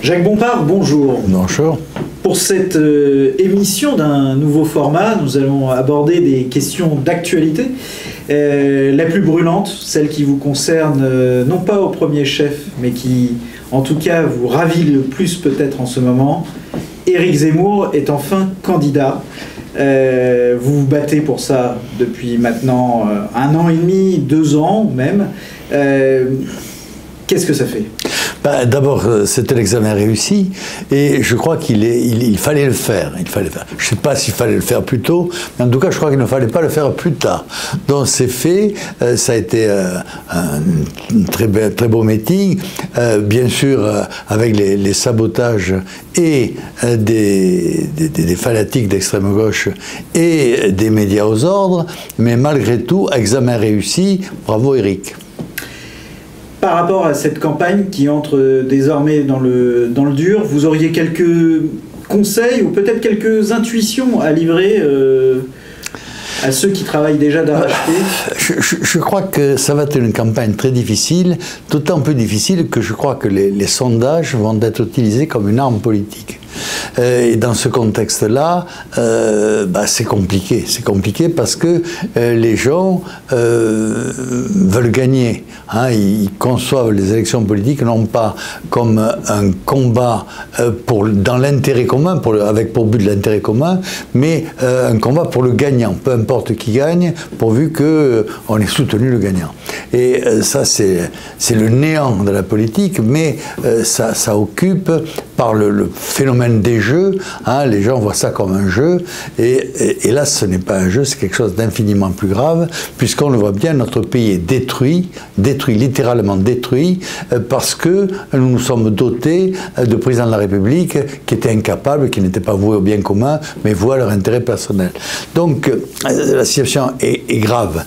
Jacques Bompard, bonjour. Bonjour. Pour cette émission d'un nouveau format, nous allons aborder des questions d'actualité. La plus brûlante, celle qui vous concerne non pas au premier chef, mais qui en tout cas vous ravit le plus peut-être en ce moment. Éric Zemmour est enfin candidat. Vous vous battez pour ça depuis maintenant 1 an et demi, 2 ans même. Qu'est-ce que ça fait ? D'abord, c'était l'examen réussi et je crois qu'il fallait le faire. Je ne sais pas s'il fallait le faire plus tôt, mais en tout cas, je crois qu'il ne fallait pas le faire plus tard. Donc c'est fait, ça a été un très beau meeting, bien sûr avec les sabotages et des fanatiques d'extrême gauche et des médias aux ordres, mais malgré tout, examen réussi, bravo Éric. Par rapport à cette campagne qui entre désormais dans le dur, vous auriez quelques conseils ou peut-être quelques intuitions à livrer à ceux qui travaillent déjà d'arrache-pied? Je crois que ça va être une campagne très difficile, d'autant plus difficile que je crois que les sondages vont être utilisés comme une arme politique. Et dans ce contexte-là, c'est compliqué. C'est compliqué parce que les gens veulent gagner. Hein, ils conçoivent les élections politiques non pas comme un combat dans l'intérêt commun, avec pour but l'intérêt commun, mais un combat pour le gagnant. Peu importe qui gagne, pourvu qu'on ait soutenu le gagnant. Et ça, c'est le néant de la politique, mais ça occupe par le phénomène des jeux, hein, les gens voient ça comme un jeu, et là ce n'est pas un jeu, c'est quelque chose d'infiniment plus grave, puisqu'on le voit bien, notre pays est détruit, littéralement détruit, parce que nous nous sommes dotés de présidents de la République qui étaient incapables, qui n'étaient pas voués au bien commun, mais voués à leur intérêt personnel. Donc la situation est grave.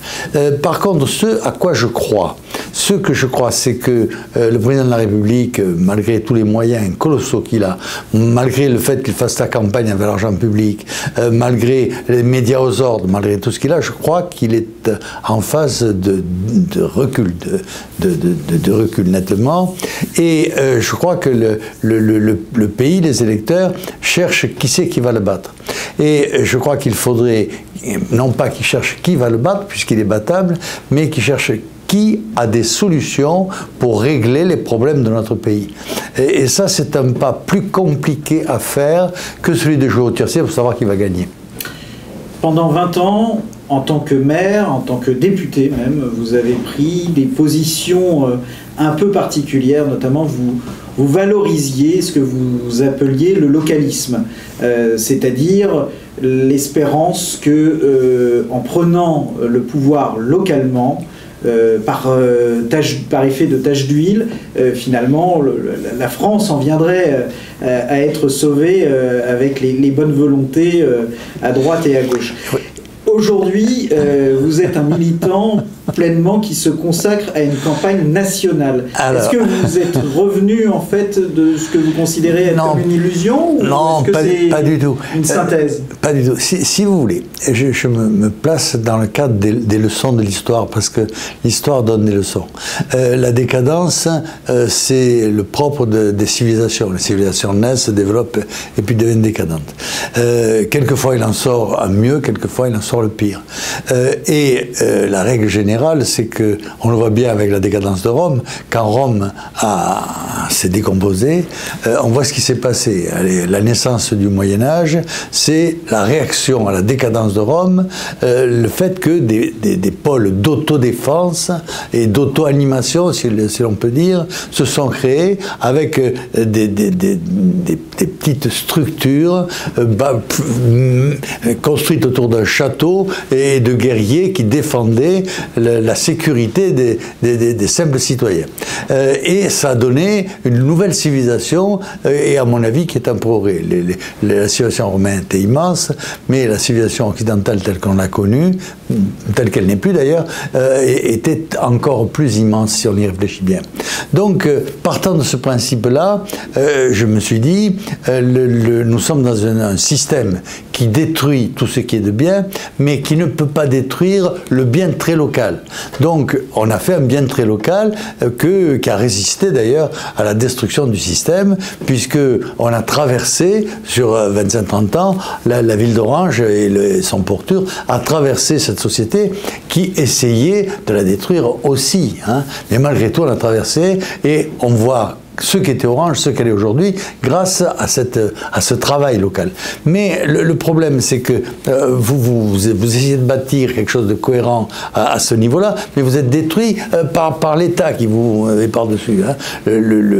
Par contre, ce que je crois, c'est que le président de la République, malgré tous les moyens colossaux qu'il a, malgré le fait qu'il fasse sa campagne avec l'argent public, malgré les médias aux ordres, malgré tout ce qu'il a, je crois qu'il est en phase de recul, de recul nettement. Et je crois que le pays, les électeurs, cherchent qui c'est qui va le battre. Et je crois qu'il faudrait, non pas qu'ils cherchent qui va le battre, puisqu'il est battable, mais qu'ils cherchent qui a des solutions pour régler les problèmes de notre pays. Et ça, c'est un pas plus compliqué à faire que celui de jouer au tiercé pour savoir qui va gagner. Pendant 20 ans, en tant que maire, en tant que député même, vous avez pris des positions un peu particulières, notamment vous valorisiez ce que vous appeliez le localisme, c'est-à-dire l'espérance que, en prenant le pouvoir localement, par effet de tache d'huile, finalement, la France en viendrait à être sauvée avec les bonnes volontés à droite et à gauche. Aujourd'hui, vous êtes un militant pleinement qui se consacre à une campagne nationale. Est-ce que vous êtes revenu en fait de ce que vous considérez être comme une illusion, ou non, pas du tout. Une synthèse? Pas du tout. Si vous voulez, je me place dans le cadre des leçons de l'histoire, parce que l'histoire donne des leçons. La décadence, c'est le propre des civilisations. Les civilisations naissent, se développent et puis deviennent décadentes. Quelquefois il en sort un mieux, quelquefois il en sort le pire. La règle générale, c'est que, on le voit bien avec la décadence de Rome, quand Rome s'est décomposée, on voit ce qui s'est passé. La naissance du Moyen-Âge, c'est la réaction à la décadence de Rome, le fait que des pôles d'autodéfense et d'auto-animation, si l'on peut dire, se sont créés avec des petites structures construites autour d'un château et de guerriers qui défendaient la sécurité des simples citoyens. Et ça a donné une nouvelle civilisation, et à mon avis qui est un progrès. La civilisation romaine était immense, mais la civilisation occidentale telle qu'on l'a connue, telle qu'elle n'est plus d'ailleurs, était encore plus immense si on y réfléchit bien. Donc, partant de ce principe-là, je me suis dit, nous sommes dans un système qui détruit tout ce qui est de bien, mais qui ne peut pas détruire le bien très local. Donc, on a fait un bien très local qui a résisté d'ailleurs à la destruction du système, puisqu'on a traversé, sur 25-30 ans, la ville d'Orange et son pourtour a traversé cette société qui essayait de la détruire aussi. Hein. Mais malgré tout, on a traversé et on voit ce qu'était Orange, ce qu'elle est aujourd'hui, grâce à ce travail local. Mais le problème, c'est que vous essayez de bâtir quelque chose de cohérent à ce niveau-là, mais vous êtes détruit par l'État qui vous est par-dessus. Hein.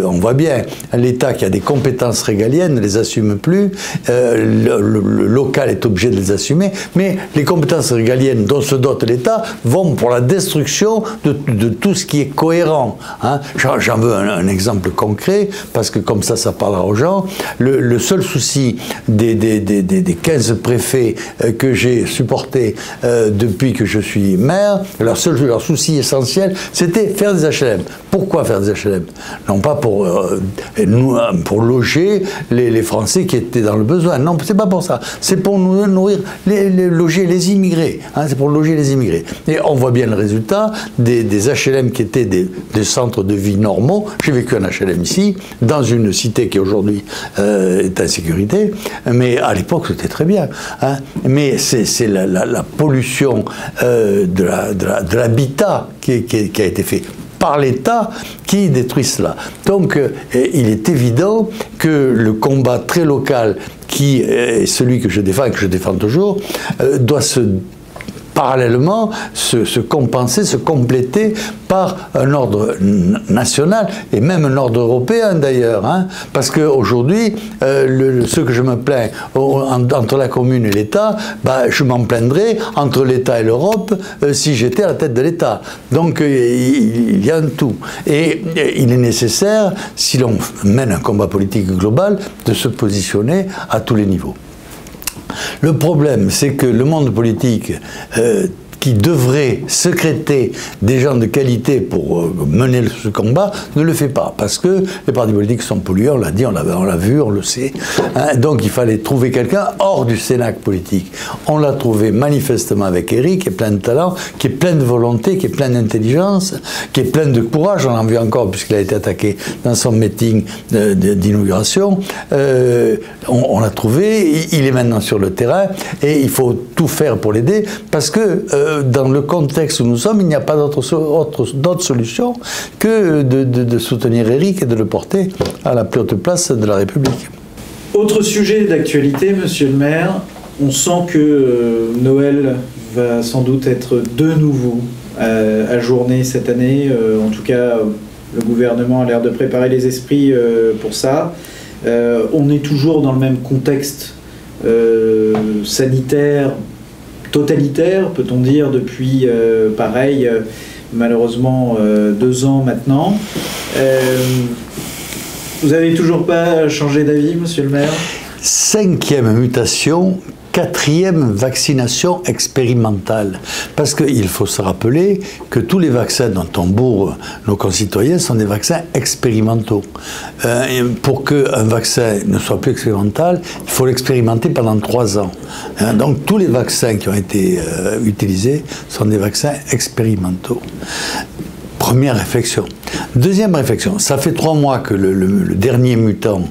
On voit bien, l'État qui a des compétences régaliennes ne les assume plus, le local est obligé de les assumer, mais les compétences régaliennes dont se dote l'État vont pour la destruction de tout ce qui est cohérent. Hein. J'en veux un exemple concret, parce que comme ça parlera aux gens. Le seul souci des 15 préfets que j'ai supportés depuis que je suis maire, leur souci essentiel, c'était faire des HLM. Pourquoi faire des HLM? Non pas pour loger les Français qui étaient dans le besoin. Non, c'est pas pour ça. C'est pour nourrir, loger les immigrés. Hein, c'est pour loger les immigrés. Et on voit bien le résultat des HLM qui étaient des centres de vie normaux. J'ai vécu un HLM ici, dans une cité qui aujourd'hui est en sécurité, mais à l'époque c'était très bien. Hein. Mais c'est la pollution de l'habitat qui a été fait par l'État qui détruit cela. Donc il est évident que le combat très local qui est celui que je défends et que je défends toujours doit parallèlement se compenser, se compléter par un ordre national et même un ordre européen d'ailleurs. Hein, parce qu'aujourd'hui, ce que je me plains entre la commune et l'État, je m'en plaindrais entre l'État et l'Europe si j'étais à la tête de l'État. Donc il y a un tout. Et il est nécessaire, si l'on mène un combat politique global, de se positionner à tous les niveaux. Le problème, c'est que le monde politique qui devrait sécréter des gens de qualité pour mener ce combat, ne le fait pas. Parce que les partis politiques sont pollués, on l'a dit, on l'a vu, on le sait. Hein, donc il fallait trouver quelqu'un hors du Cénacle politique. On l'a trouvé manifestement avec Éric, qui est plein de talent, qui est plein de volonté, qui est plein d'intelligence, qui est plein de courage. On en vu encore, puisqu'il a été attaqué dans son meeting d'inauguration. On l'a trouvé, il est maintenant sur le terrain, et il faut tout faire pour l'aider, parce que dans le contexte où nous sommes, il n'y a pas d'autre solution que de soutenir Éric et de le porter à la plus haute place de la République. Autre sujet d'actualité, monsieur le maire, on sent que Noël va sans doute être de nouveau ajourné cette année. En tout cas, le gouvernement a l'air de préparer les esprits pour ça. On est toujours dans le même contexte sanitaire, totalitaire, peut-on dire, depuis, malheureusement, 2 ans maintenant. Vous n'avez toujours pas changé d'avis, monsieur le maire? 5e mutation, 4e vaccination expérimentale. Parce qu'il faut se rappeler que tous les vaccins dont on bourre nos concitoyens sont des vaccins expérimentaux. Pour qu'un vaccin ne soit plus expérimental, il faut l'expérimenter pendant 3 ans. Donc tous les vaccins qui ont été utilisés sont des vaccins expérimentaux. Première réflexion. Deuxième réflexion, ça fait 3 mois que le dernier mutant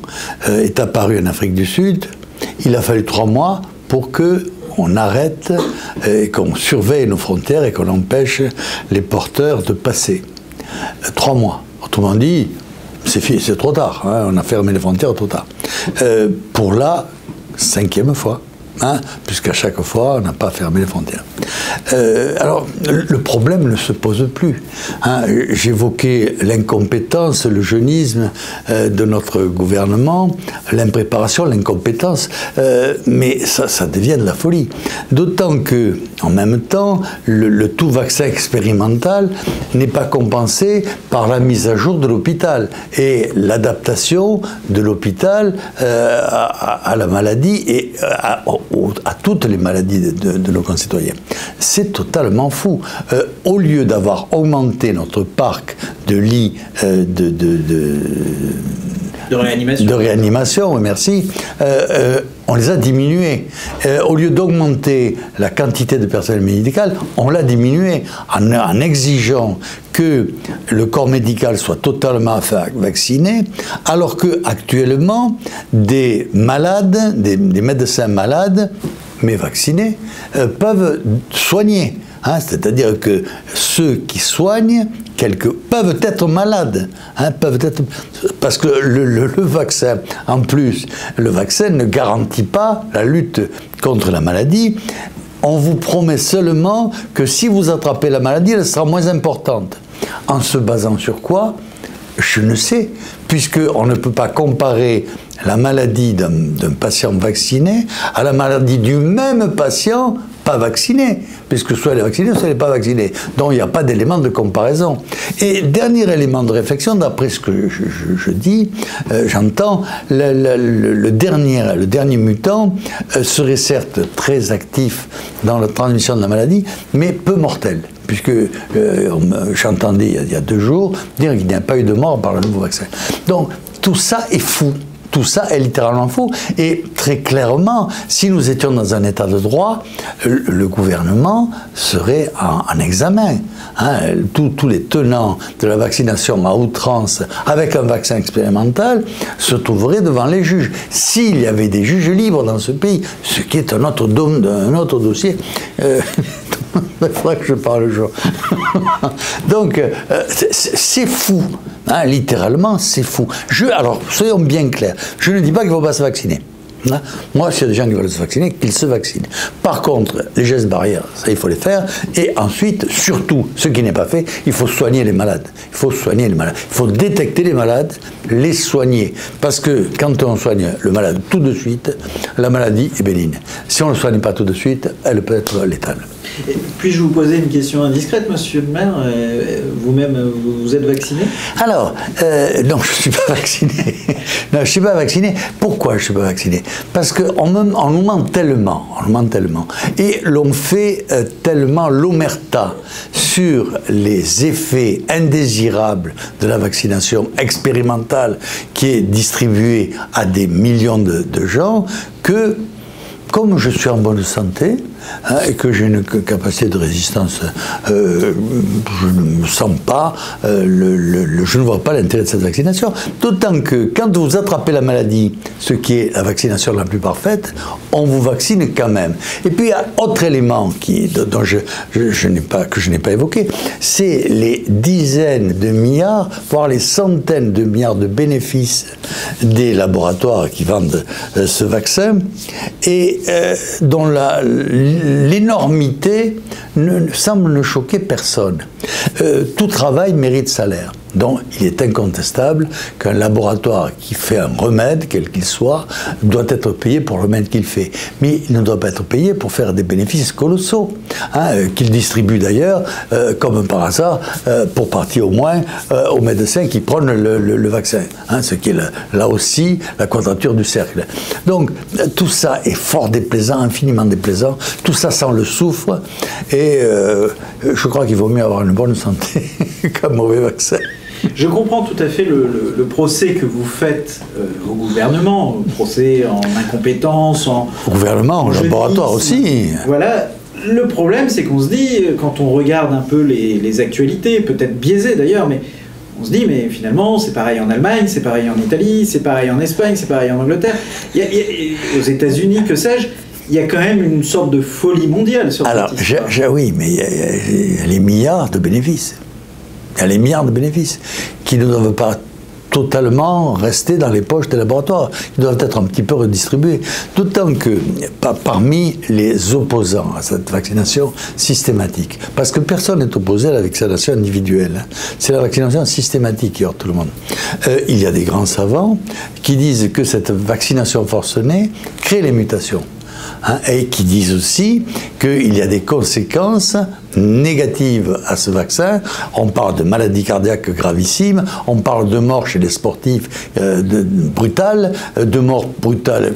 est apparu en Afrique du Sud. Il a fallu 3 mois pour qu'on arrête et qu'on surveille nos frontières et qu'on empêche les porteurs de passer. 3 mois. Autrement dit, c'est trop tard. Hein, on a fermé les frontières trop tard. Pour la 5e fois. Hein, puisqu'à chaque fois, on n'a pas fermé les frontières. Alors, le problème ne se pose plus. Hein. J'évoquais l'incompétence, le jeunisme de notre gouvernement, l'impréparation, l'incompétence, mais ça devient de la folie. D'autant que, en même temps, le tout vaccin expérimental n'est pas compensé par la mise à jour de l'hôpital et l'adaptation de l'hôpital à la maladie et à toutes les maladies de nos concitoyens. C'est totalement fou. Au lieu d'avoir augmenté notre parc de lits De réanimation, oui, merci. On les a diminués. Au lieu d'augmenter la quantité de personnel médical, on l'a diminué en exigeant que le corps médical soit totalement vacciné, alors que actuellement des malades, des médecins malades, mais vaccinés, peuvent soigner. Hein, c'est-à-dire que ceux qui soignent peuvent être malades, hein, parce que le vaccin, en plus, le vaccin ne garantit pas la lutte contre la maladie. On vous promet seulement que si vous attrapez la maladie, elle sera moins importante. En se basant sur quoi? Je ne sais, puisqu'on ne peut pas comparer la maladie d'un patient vacciné à la maladie du même patient pas vacciné, puisque soit elle est vaccinée, soit elle n'est pas vaccinée. Donc il n'y a pas d'élément de comparaison. Et dernier élément de réflexion, d'après ce que je dis, j'entends, le dernier mutant serait certes très actif dans la transmission de la maladie, mais peu mortel. Puisque j'entendais il y a 2 jours dire qu'il n'y a pas eu de mort par le nouveau vaccin. Donc tout ça est fou. Tout ça est littéralement faux. Et très clairement, si nous étions dans un état de droit, le gouvernement serait en examen. Hein, tous les tenants de la vaccination à outrance avec un vaccin expérimental se trouveraient devant les juges. S'il y avait des juges libres dans ce pays, ce qui est un autre dossier, il faudrait que je parle le jour. Donc, c'est fou. Hein, littéralement, c'est fou. Alors, soyons bien clairs. Je ne dis pas qu'il ne faut pas se vacciner. Hein? Moi, s'il y a des gens qui veulent se vacciner, qu'ils se vaccinent. Par contre, les gestes barrières, ça, il faut les faire. Et ensuite, surtout, ce qui n'est pas fait, il faut soigner les malades. Il faut soigner les malades. Il faut détecter les malades, les soigner. Parce que quand on soigne le malade tout de suite, la maladie est bénigne. Si on ne le soigne pas tout de suite, elle peut être létale. Puis-je vous poser une question indiscrète, monsieur le maire? Vous-même, vous êtes vacciné? Alors, non, je ne suis pas vacciné. Non, je ne suis pas vacciné. Pourquoi je ne suis pas vacciné? Parce qu'on nous ment tellement. Et l'on fait tellement l'omerta sur les effets indésirables de la vaccination expérimentale qui est distribuée à des millions de gens que, comme je suis en bonne santé, hein, et que j'ai une capacité de résistance, je ne me sens pas, je ne vois pas l'intérêt de cette vaccination. D'autant que quand vous attrapez la maladie, ce qui est la vaccination la plus parfaite, on vous vaccine quand même. Et puis il y a autre élément que je n'ai pas évoqué, c'est les dizaines de milliards, voire les centaines de milliards de bénéfices des laboratoires qui vendent ce vaccin, et dont l'énormité semble ne choquer personne. Tout travail mérite salaire. Donc, il est incontestable qu'un laboratoire qui fait un remède, quel qu'il soit, doit être payé pour le remède qu'il fait. Mais il ne doit pas être payé pour faire des bénéfices colossaux, hein, qu'il distribue d'ailleurs, comme par hasard, pour partie au moins, aux médecins qui prennent le vaccin, hein, ce qui est là aussi la quadrature du cercle. Donc, tout ça est fort déplaisant, infiniment déplaisant, tout ça sent le soufre, et je crois qu'il vaut mieux avoir une bonne santé qu'un mauvais vaccin. Je comprends tout à fait le procès que vous faites au gouvernement, procès en incompétence, au gouvernement, au laboratoire aussi. Voilà. Le problème, c'est qu'on se dit, quand on regarde un peu les actualités, peut-être biaisées d'ailleurs, mais on se dit, mais finalement, c'est pareil en Allemagne, c'est pareil en Italie, c'est pareil en Espagne, c'est pareil en Angleterre, aux États-Unis, que sais-je. Il y a quand même une sorte de folie mondiale sur cette histoire. Oui, mais il y a les milliards de bénéfices. Il y a les milliards de bénéfices qui ne doivent pas totalement rester dans les poches des laboratoires, qui doivent être un petit peu redistribués. D'autant que parmi les opposants à cette vaccination systématique, parce que personne n'est opposé à la vaccination individuelle, c'est la vaccination systématique qui heurte tout le monde. Il y a des grands savants qui disent que cette vaccination forcenée crée les mutations. Hein, et qui disent aussi qu'il y a des conséquences négatives à ce vaccin. On parle de maladies cardiaques gravissimes, on parle de morts chez les sportifs brutales, de morts brutales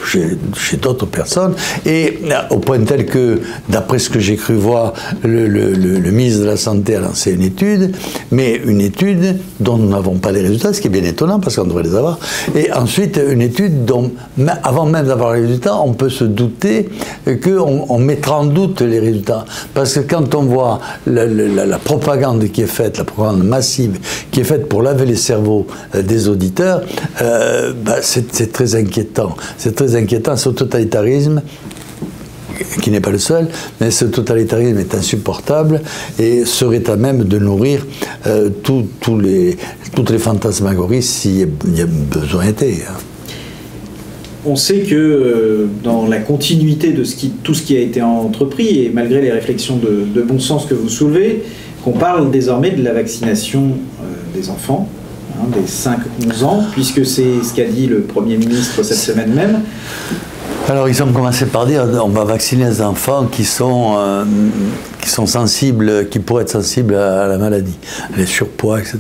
chez d'autres personnes, et au point tel que, d'après ce que j'ai cru voir, le ministre de la Santé a lancé une étude, mais une étude dont nous n'avons pas les résultats, ce qui est bien étonnant parce qu'on devrait les avoir, et ensuite une étude dont, avant même d'avoir les résultats, on peut se douter qu'on mettra en doute les résultats. Parce que quand on voit la propagande qui est faite, la propagande massive qui est faite pour laver les cerveaux des auditeurs, c'est très inquiétant. C'est très inquiétant, ce totalitarisme, qui n'est pas le seul, mais ce totalitarisme est insupportable et serait à même de nourrir toutes les fantasmagories s'il y a besoin était. On sait que dans la continuité de tout ce qui a été entrepris, et malgré les réflexions de bon sens que vous soulevez, qu'on parle désormais de la vaccination des enfants, des 5-11 ans, puisque c'est ce qu'a dit le Premier ministre cette semaine même. Alors ils ont commencé par dire on va vacciner les enfants qui sont sensibles, qui pourraient être sensibles à la maladie, les surpoids, etc.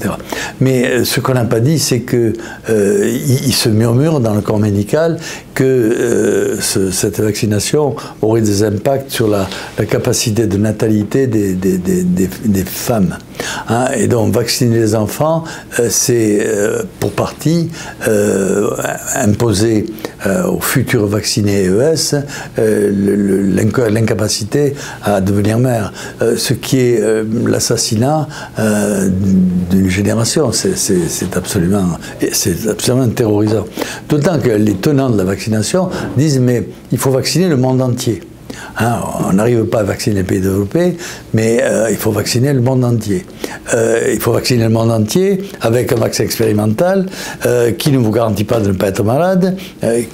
Mais ce qu'on n'a pas dit, c'est que il se murmure dans le corps médical que cette vaccination aurait des impacts sur la capacité de natalité des femmes. Et donc vacciner les enfants, c'est pour partie imposer aux futurs vaccinés ES l'incapacité à devenir mère, ce qui est l'assassinat d'une génération. C'est absolument terrorisant. D'autant que les tenants de la vaccination disent mais il faut vacciner le monde entier. On n'arrive pas à vacciner les pays développés, mais il faut vacciner le monde entier. Il faut vacciner le monde entier avec un vaccin expérimental qui ne vous garantit pas de ne pas être malade,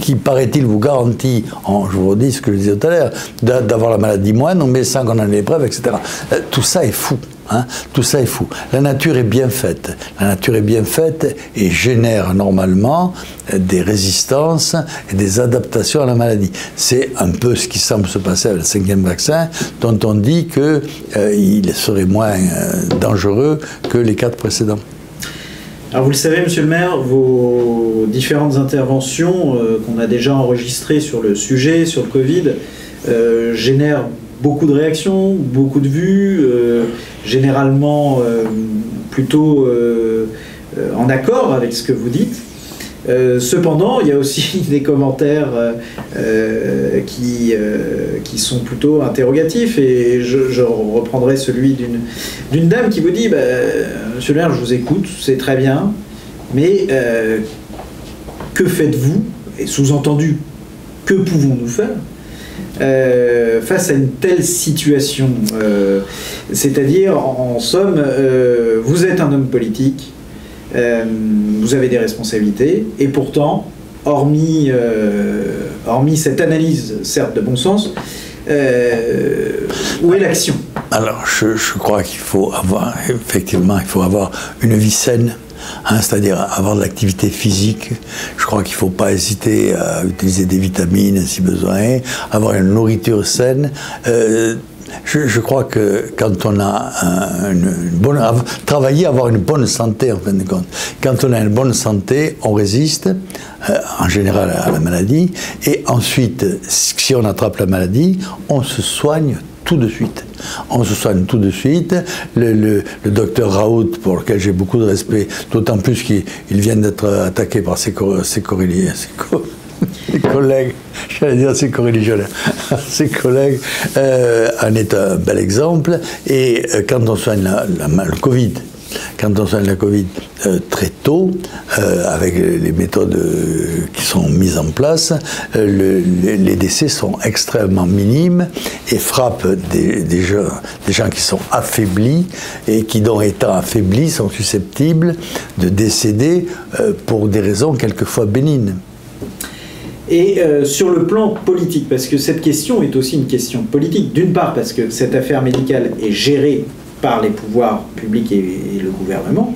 qui, paraît-il, vous garantit, je vous redis ce que je disais tout à l'heure, d'avoir la maladie moindre, mais sans qu'on en ait l'épreuve, etc. Tout ça est fou. Tout ça est fou. La nature est bien faite. La nature est bien faite et génère normalement des résistances et des adaptations à la maladie. C'est un peu ce qui semble se passer avec le 5e vaccin, dont on dit qu'il serait moins dangereux que les 4 précédents. Alors vous le savez, monsieur le maire, vos différentes interventions qu'on a déjà enregistrées sur le sujet, sur le Covid, génèrent beaucoup de réactions, beaucoup de vues, généralement plutôt en accord avec ce que vous dites. Cependant, il y a aussi des commentaires qui sont plutôt interrogatifs, et je reprendrai celui d'une dame qui vous dit monsieur le maire, je vous écoute, c'est très bien, mais que faites-vous, et sous-entendu, que pouvons-nous faire face à une telle situation, c'est-à-dire, en somme, vous êtes un homme politique, vous avez des responsabilités, et pourtant, hormis cette analyse, certes de bon sens, où est l'action? Alors, je crois qu'il faut avoir, effectivement, il faut avoir une vie saine. C'est-à-dire avoir de l'activité physique. Je crois qu'il ne faut pas hésiter à utiliser des vitamines si besoin, avoir une nourriture saine. Je crois que quand on a travailler, avoir une bonne santé en fin de compte. Quand on a une bonne santé, on résiste en général à la maladie, et ensuite, si on attrape la maladie, on se soigne tout de suite. On se soigne tout de suite. Le docteur Raoult, pour lequel j'ai beaucoup de respect, d'autant plus qu'il vient d'être attaqué par ses collègues, j'allais dire ses coreligionnaires, ses collègues, en est un bel exemple. Et quand on soigne le Covid, quand on soigne la Covid très tôt, avec les méthodes qui sont mises en place, les décès sont extrêmement minimes et frappent des gens qui sont affaiblis, et qui, donc étant affaiblis, sont susceptibles de décéder pour des raisons quelquefois bénignes. Et sur le plan politique, parce que cette question est aussi une question politique, d'une part parce que cette affaire médicale est gérée par les pouvoirs publics et le gouvernement,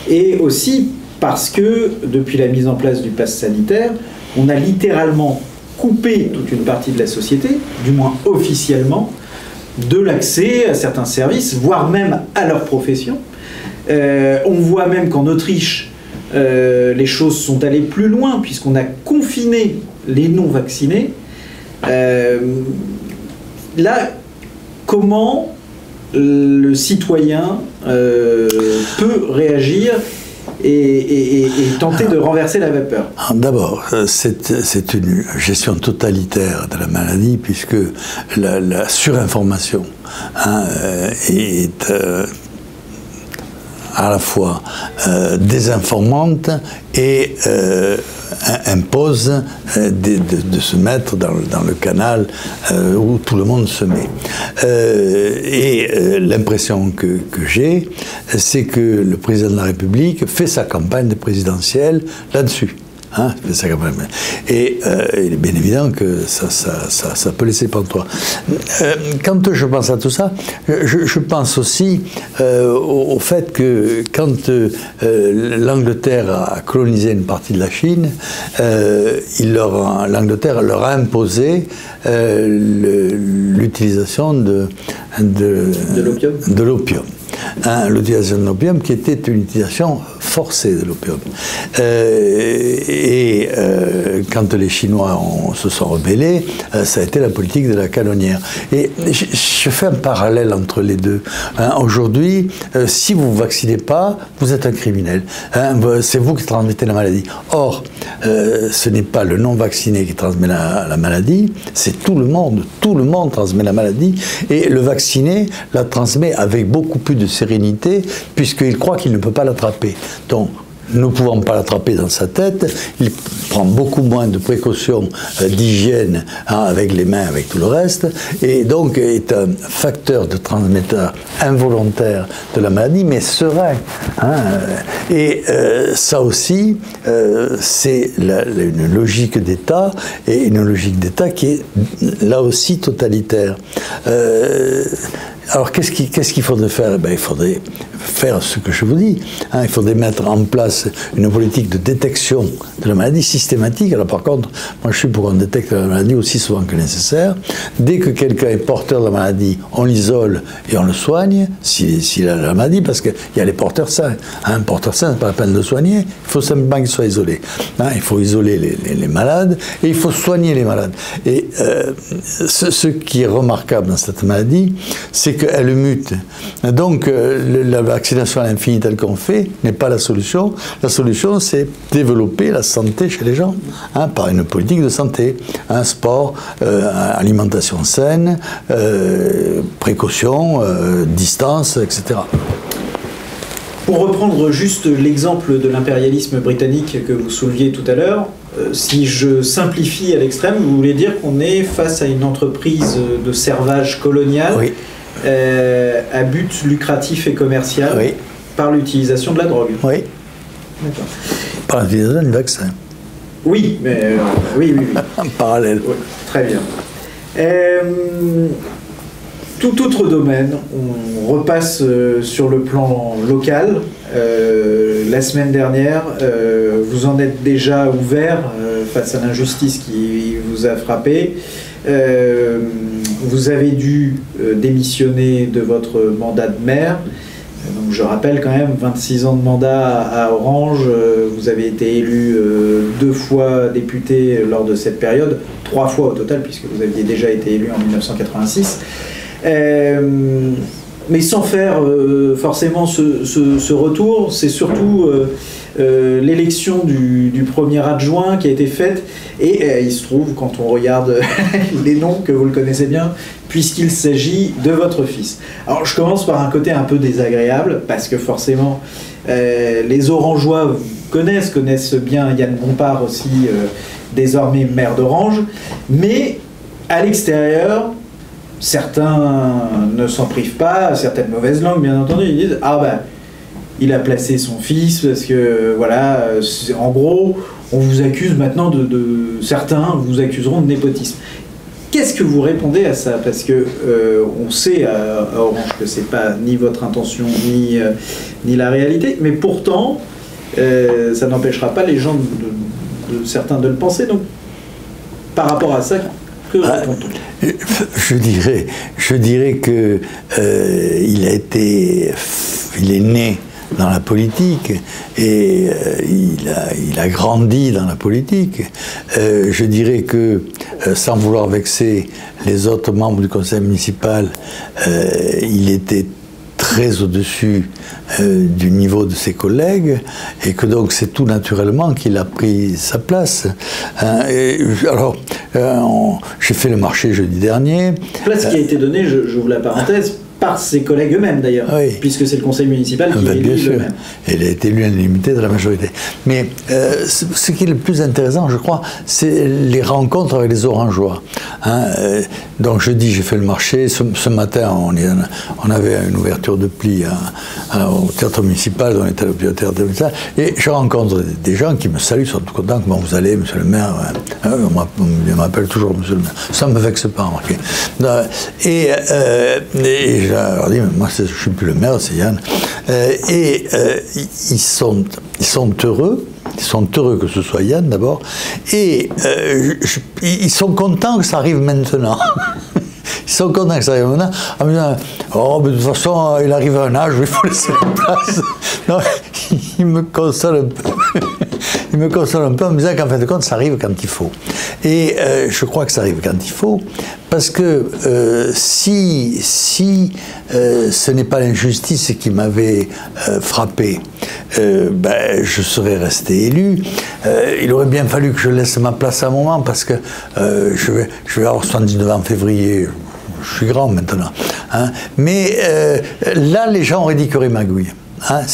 et aussi parce que depuis la mise en place du pass sanitaire, on a littéralement coupé toute une partie de la société, du moins officiellement, de l'accès à certains services, voire même à leur profession. On voit même qu'en Autriche, les choses sont allées plus loin, puisqu'on a confiné les non-vaccinés. Là, comment le citoyen peut réagir et tenter de renverser la vapeur? D'abord, c'est une gestion totalitaire de la maladie, puisque la surinformation est à la fois désinformante et impose de se mettre dans le canal où tout le monde se met. L'impression que j'ai, c'est que le président de la République fait sa campagne présidentielle là-dessus. Et il est bien évident que ça peut laisser pantois. Quand je pense à tout ça, je pense aussi au fait que quand l'Angleterre a colonisé une partie de la Chine, l'Angleterre leur a imposé l'utilisation de l'opium. L'utilisation de l'opium qui était une utilisation forcée de l'opium. Quand les Chinois se sont rebellés, ça a été la politique de la canonnière. Et je fais un parallèle entre les deux. Aujourd'hui, si vous ne vous vaccinez pas, vous êtes un criminel. C'est vous qui transmettez la maladie. Or, ce n'est pas le non-vacciné qui transmet la maladie, c'est tout le monde. Tout le monde transmet la maladie. Et le vacciné la transmet avec beaucoup plus de sérénité, puisqu'il croit qu'il ne peut pas l'attraper. Donc, ne pouvant pas l'attraper dans sa tête, il prend beaucoup moins de précautions d'hygiène avec les mains, avec tout le reste, et donc est un facteur de transmetteur involontaire de la maladie, mais serein. Ça aussi, c'est une logique d'État, et une logique d'État qui est là aussi totalitaire. Alors, qu'est-ce qu'il faudrait faire? Il faudrait faire ce que je vous dis. Il faudrait mettre en place une politique de détection de la maladie systématique. Alors, par contre, moi, je suis pour qu'on détecte la maladie aussi souvent que nécessaire. Dès que quelqu'un est porteur de la maladie, on l'isole et on le soigne, s'il a la maladie, parce qu'il y a les porteurs sains. Un porteur sain, c'est pas la peine de le soigner, il faut simplement qu'il soit isolé. Il faut isoler les malades et il faut soigner les malades. Et ce qui est remarquable dans cette maladie, c'est qu'elle mute. Donc, la vaccination à l'infini telle qu'on fait n'est pas la solution. La solution, c'est développer la santé chez les gens, par une politique de santé, sport, alimentation saine, précaution, distance, etc. Pour reprendre juste l'exemple de l'impérialisme britannique que vous souleviez tout à l'heure, si je simplifie à l'extrême, vous voulez dire qu'on est face à une entreprise de servage colonial, oui, à but lucratif et commercial, oui, par l'utilisation de la drogue. Oui. D'accord. Par l'utilisation du vaccin. Oui, mais oui. En parallèle. Oui, très bien. Tout autre domaine, on repasse sur le plan local. La semaine dernière, vous en êtes déjà ouvert face à l'injustice qui vous a frappé. Vous avez dû démissionner de votre mandat de maire. Donc je rappelle quand même, 26 ans de mandat à Orange, vous avez été élu 2 fois député lors de cette période, 3 fois au total, puisque vous aviez déjà été élu en 1986. Mais sans faire forcément ce retour, c'est surtout l'élection du premier adjoint qui a été faite, et il se trouve, quand on regarde les noms, que vous le connaissez bien, puisqu'il s'agit de votre fils. Alors je commence par un côté un peu désagréable, parce que forcément les Orangeois connaissent bien Yann Bompard aussi, désormais maire d'Orange, mais à l'extérieur, certains ne s'en privent pas, certaines mauvaises langues bien entendu, ils disent « Ah ben, il a placé son fils parce que, voilà, en gros, on vous accuse maintenant certains vous accuseront de népotisme. » Qu'est-ce que vous répondez à ça? Parce que on sait à Orange que c'est pas ni votre intention ni la réalité, mais pourtant, ça n'empêchera pas les gens certains de le penser. Donc, par rapport à ça, Que répond-on? Je dirais que il est né dans la politique et il a grandi dans la politique. Je dirais que, sans vouloir vexer les autres membres du conseil municipal, il était très au-dessus du niveau de ses collègues et que donc c'est tout naturellement qu'il a pris sa place. Alors, j'ai fait le marché jeudi dernier. Place qui a été donnée, j'ouvre la parenthèse, par ses collègues eux-mêmes d'ailleurs, oui. Puisque c'est le conseil municipal qui est élu eux-mêmes. Il a été élu à l'unanimité de la majorité. Mais ce qui est le plus intéressant, je crois, c'est les rencontres avec les Orangeois. Donc jeudi, j'ai fait le marché. Ce matin, on avait une ouverture de pli au théâtre municipal, on était au théâtre municipal, et je rencontre des gens qui me saluent, sont tout contents. Comment vous allez, monsieur le maire? On m'appelle toujours monsieur le maire. Ça ne me vexe pas, remarquez. Et je leur dis, mais moi je ne suis plus le maire, c'est Yann. Ils sont heureux. Ils sont heureux que ce soit Yann d'abord. Et ils sont contents que ça arrive maintenant. Ils sont contents que ça arrive maintenant. En me disant, oh, mais de toute façon, il arrive à un âge où il faut laisser la place. Non, il me console un peu. Il me console un peu en me disant qu'en fin de compte, ça arrive quand il faut. Et je crois que ça arrive quand il faut, parce que si ce n'est pas l'injustice qui m'avait frappé, je serais resté élu. Il aurait bien fallu que je laisse ma place à un moment, parce que je vais avoir 79 ans en février. Je suis grand maintenant. Mais là, les gens auraient dit qu'il y aurait magouille.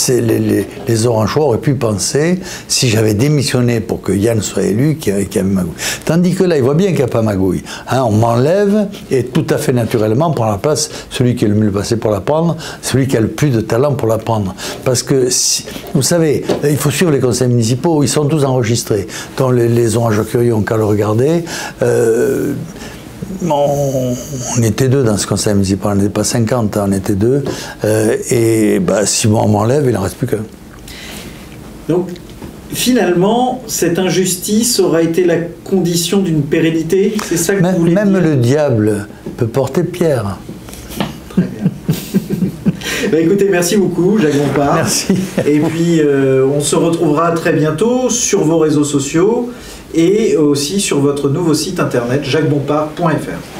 Les Orangeois auraient pu penser, si j'avais démissionné pour que Yann soit élu, qu'il y avait magouille. Tandis que là, ils voient bien qu'il n'y a pas magouille. On m'enlève et tout à fait naturellement prend la place celui qui est le mieux passé pour la prendre, celui qui a le plus de talent pour la prendre. Parce que, vous savez, il faut suivre les conseils municipaux, ils sont tous enregistrés. Donc les Orangeois curieux n'ont qu'à le regarder. On était deux dans ce conseil municipal, on n'était pas 50, on était deux. Si on m'enlève, il n'en reste plus qu'un. Donc, finalement, cette injustice aura été la condition d'une pérennité, c'est ça que vous voulez dire? Même le diable peut porter pierre. Très bien. Écoutez, merci beaucoup, Jacques Bompard. Merci. Et puis, on se retrouvera très bientôt sur vos réseaux sociaux et aussi sur votre nouveau site internet jacquesbompard.fr.